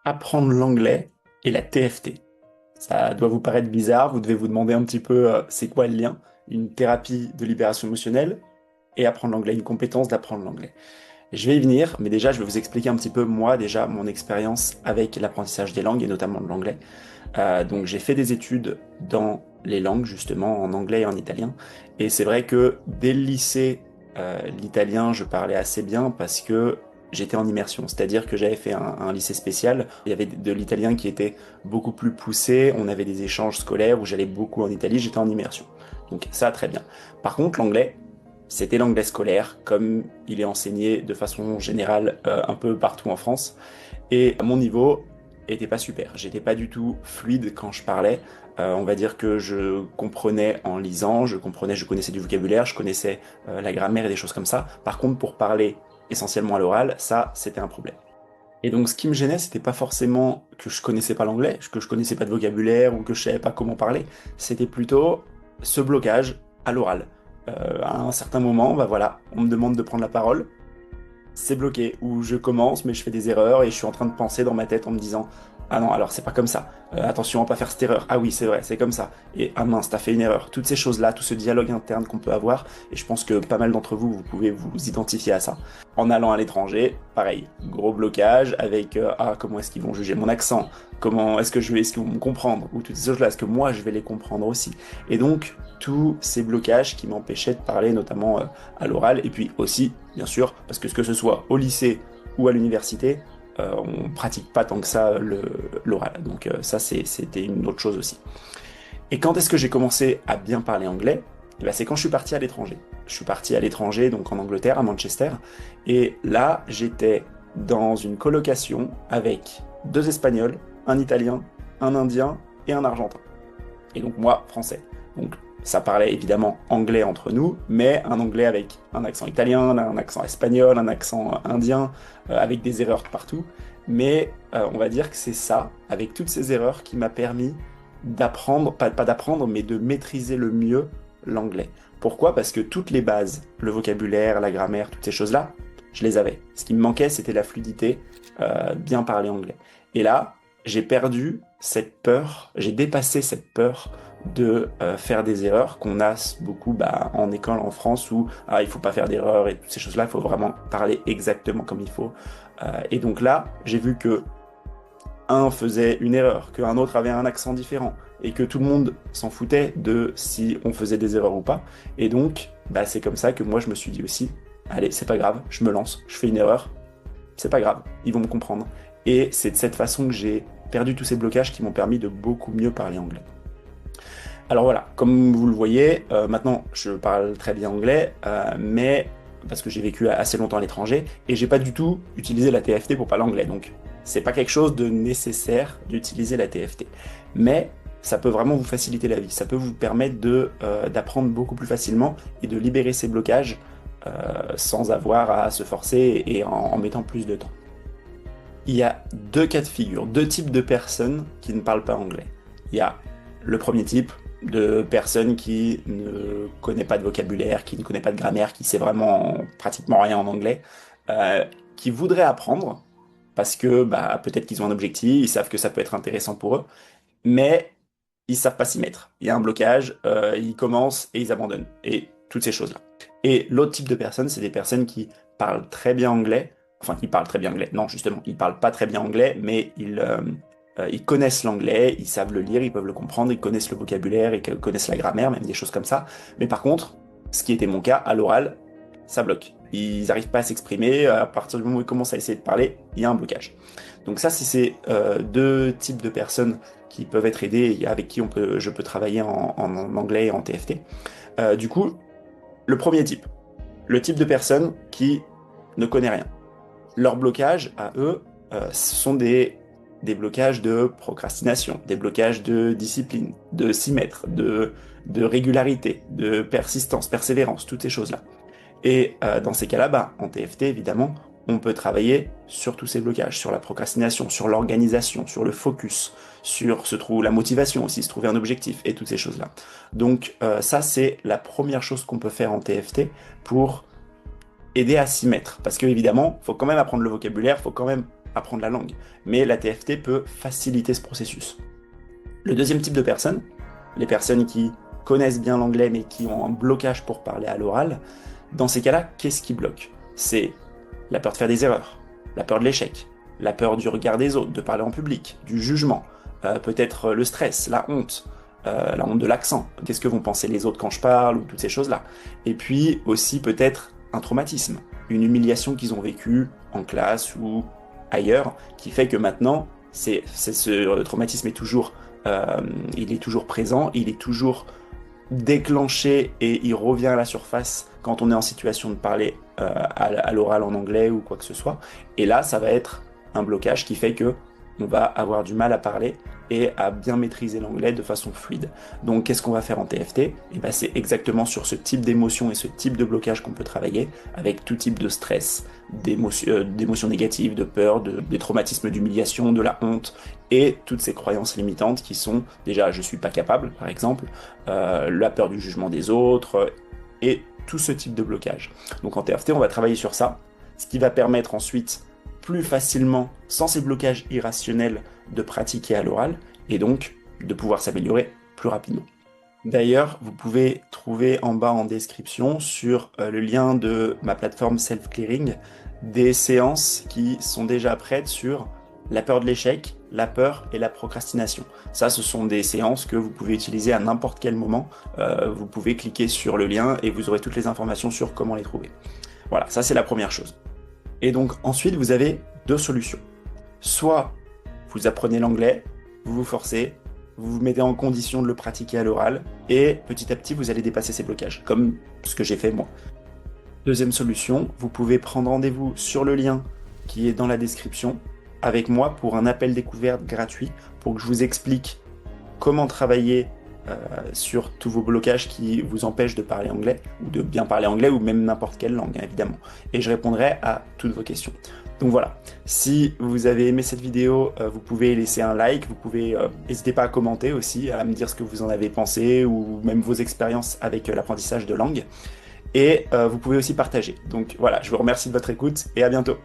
apprendre l'anglais et la TFT. Ça doit vous paraître bizarre, vous devez vous demander un petit peu c'est quoi le lien? Une thérapie de libération émotionnelle et apprendre l'anglais, une compétence d'apprendre l'anglais. Je vais y venir, mais déjà je vais vous expliquer un petit peu moi déjà mon expérience avec l'apprentissage des langues et notamment de l'anglais. Donc j'ai fait des études dans les langues justement en anglais et en italien et c'est vrai que dès le lycée l'italien je parlais assez bien parce que j'étais en immersion, c'est-à-dire que j'avais fait un lycée spécial, il y avait de l'italien qui était beaucoup plus poussé, on avait des échanges scolaires où j'allais beaucoup en Italie, j'étais en immersion. Donc ça très bien. Par contre l'anglais, c'était l'anglais scolaire comme il est enseigné de façon générale un peu partout en France. Et mon niveau était pas super. J'étais pas du tout fluide quand je parlais. On va dire que je comprenais en lisant, je connaissais du vocabulaire, je connaissais la grammaire et des choses comme ça. Par contre, pour parler essentiellement à l'oral, ça, c'était un problème. Et donc, ce qui me gênait, c'était pas forcément que je connaissais pas l'anglais, que je connaissais pas de vocabulaire ou que je savais pas comment parler. C'était plutôt ce blocage à l'oral. À un certain moment, bah voilà, on me demande de prendre la parole, c'est bloqué, ou je commence mais je fais des erreurs et je suis en train de penser dans ma tête en me disant ah non alors c'est pas comme ça. Attention à pas faire cette erreur, ah oui c'est vrai c'est comme ça, et ah mince t'as fait une erreur, toutes ces choses là, tout ce dialogue interne qu'on peut avoir, et je pense que pas mal d'entre vous pouvez vous identifier à ça. En allant à l'étranger pareil, gros blocage avec ah comment est-ce qu'ils vont juger mon accent, comment est-ce qu'ils vont me comprendre, ou toutes ces choses là, est-ce que moi je vais les comprendre aussi, et donc tous ces blocages qui m'empêchaient de parler notamment à l'oral, et puis aussi, bien sûr, parce que ce soit au lycée ou à l'université, on pratique pas tant que ça l'oral. Donc ça, c'était une autre chose aussi. Et quand est-ce que j'ai commencé à bien parler anglais? Eh ben, c'est quand je suis parti à l'étranger. Je suis parti à l'étranger, donc en Angleterre, à Manchester, et là, j'étais dans une colocation avec deux Espagnols, un Italien, un Indien et un Argentin. Et donc moi, français. Donc ça parlait évidemment anglais entre nous, mais un anglais avec un accent italien, un accent espagnol, un accent indien, avec des erreurs partout. Mais on va dire que c'est ça, avec toutes ces erreurs, qui m'a permis d'apprendre, pas d'apprendre, mais de maîtriser le mieux l'anglais. Pourquoi? Parce que toutes les bases, le vocabulaire, la grammaire, toutes ces choses-là, je les avais. Ce qui me manquait, c'était la fluidité, bien parler anglais. Et là, j'ai perdu cette peur, j'ai dépassé cette peur de faire des erreurs qu'on a beaucoup en école en France où ah, il faut pas faire d'erreurs et toutes ces choses-là, il faut vraiment parler exactement comme il faut. Et donc là, j'ai vu que un faisait une erreur, qu'un autre avait un accent différent et que tout le monde s'en foutait de si on faisait des erreurs ou pas. Et donc, c'est comme ça que moi je me suis dit aussi, allez, c'est pas grave, je me lance, je fais une erreur, c'est pas grave, ils vont me comprendre. Et c'est de cette façon que j'ai perdu tous ces blocages qui m'ont permis de beaucoup mieux parler anglais. Alors voilà, comme vous le voyez, maintenant je parle très bien anglais, mais parce que j'ai vécu assez longtemps à l'étranger et j'ai pas du tout utilisé la TFT pour parler anglais. Donc c'est pas quelque chose de nécessaire d'utiliser la TFT. Mais ça peut vraiment vous faciliter la vie. Ça peut vous permettre d'apprendre beaucoup plus facilement et de libérer ces blocages sans avoir à se forcer et en mettant plus de temps. Il y a deux cas de figure, deux types de personnes qui ne parlent pas anglais. Il y a le premier type de personne qui ne connaît pas de vocabulaire, qui ne connaît pas de grammaire, qui sait vraiment pratiquement rien en anglais, qui voudrait apprendre parce que peut-être qu'ils ont un objectif, ils savent que ça peut être intéressant pour eux, mais ils savent pas s'y mettre. Il y a un blocage, ils commencent et ils abandonnent, et toutes ces choses-là. Et l'autre type de personnes, c'est des personnes qui parlent très bien anglais, enfin qui parlent très bien anglais, non justement, ils parlent pas très bien anglais, mais ils connaissent l'anglais, ils savent le lire, ils peuvent le comprendre, ils connaissent le vocabulaire, ils connaissent la grammaire, même des choses comme ça. Mais par contre, ce qui était mon cas, à l'oral, ça bloque. Ils n'arrivent pas à s'exprimer, à partir du moment où ils commencent à essayer de parler, il y a un blocage. Donc ça, c'est ces deux types de personnes qui peuvent être aidées et avec qui je peux travailler en anglais et en TFT. Du coup, le premier type, le type de personne qui ne connaît rien. Leur blocage, à eux, ce sont des blocages de procrastination, des blocages de discipline, de s'y mettre, de régularité, de persistance, persévérance, toutes ces choses-là. Et dans ces cas-là, en TFT, évidemment, on peut travailler sur tous ces blocages, sur la procrastination, sur l'organisation, sur le focus, la motivation aussi, se trouver un objectif et toutes ces choses-là. Donc ça, c'est la première chose qu'on peut faire en TFT pour aider à s'y mettre. Parce que évidemment, faut quand même apprendre le vocabulaire, faut quand même apprendre la langue. Mais la TFT peut faciliter ce processus. Le deuxième type de personnes, les personnes qui connaissent bien l'anglais mais qui ont un blocage pour parler à l'oral, dans ces cas-là, qu'est-ce qui bloque? C'est la peur de faire des erreurs, la peur de l'échec, la peur du regard des autres, de parler en public, du jugement, peut-être le stress, la honte de l'accent, qu'est-ce que vont penser les autres quand je parle, ou toutes ces choses-là. Et puis aussi peut-être un traumatisme, une humiliation qu'ils ont vécue en classe ou ailleurs, qui fait que maintenant, ce traumatisme il est toujours présent, il est toujours déclenché et il revient à la surface quand on est en situation de parler à l'oral en anglais ou quoi que ce soit. Et là, ça va être un blocage qui fait que on va avoir du mal à parler et à bien maîtriser l'anglais de façon fluide. Donc, qu'est-ce qu'on va faire en TFT? Et ben, c'est exactement sur ce type d'émotion et ce type de blocage qu'on peut travailler avec tout type de stress, d'émotions négatives, de peur, des traumatismes d'humiliation, de la honte et toutes ces croyances limitantes qui sont déjà je suis pas capable, par exemple, la peur du jugement des autres et tout ce type de blocage. Donc en TFT, on va travailler sur ça, ce qui va permettre ensuite plus facilement, sans ces blocages irrationnels, de pratiquer à l'oral et donc de pouvoir s'améliorer plus rapidement. D'ailleurs, vous pouvez trouver en bas en description sur le lien de ma plateforme Self-Clearing des séances qui sont déjà prêtes sur la peur de l'échec, la peur et la procrastination. Ça, ce sont des séances que vous pouvez utiliser à n'importe quel moment. Vous pouvez cliquer sur le lien et vous aurez toutes les informations sur comment les trouver. Voilà, ça c'est la première chose. Et donc ensuite, vous avez deux solutions. Soit vous apprenez l'anglais, vous vous forcez, vous vous mettez en condition de le pratiquer à l'oral, et petit à petit, vous allez dépasser ces blocages, comme ce que j'ai fait moi. Deuxième solution, vous pouvez prendre rendez-vous sur le lien qui est dans la description avec moi pour un appel découverte gratuit pour que je vous explique comment travailler sur tous vos blocages qui vous empêchent de parler anglais, ou de bien parler anglais, ou même n'importe quelle langue, hein, évidemment. Et je répondrai à toutes vos questions. Donc voilà, si vous avez aimé cette vidéo, vous pouvez laisser un like, vous pouvez, n'hésitez pas à commenter aussi, à me dire ce que vous en avez pensé, ou même vos expériences avec l'apprentissage de langue. Et vous pouvez aussi partager. Donc voilà, je vous remercie de votre écoute, et à bientôt.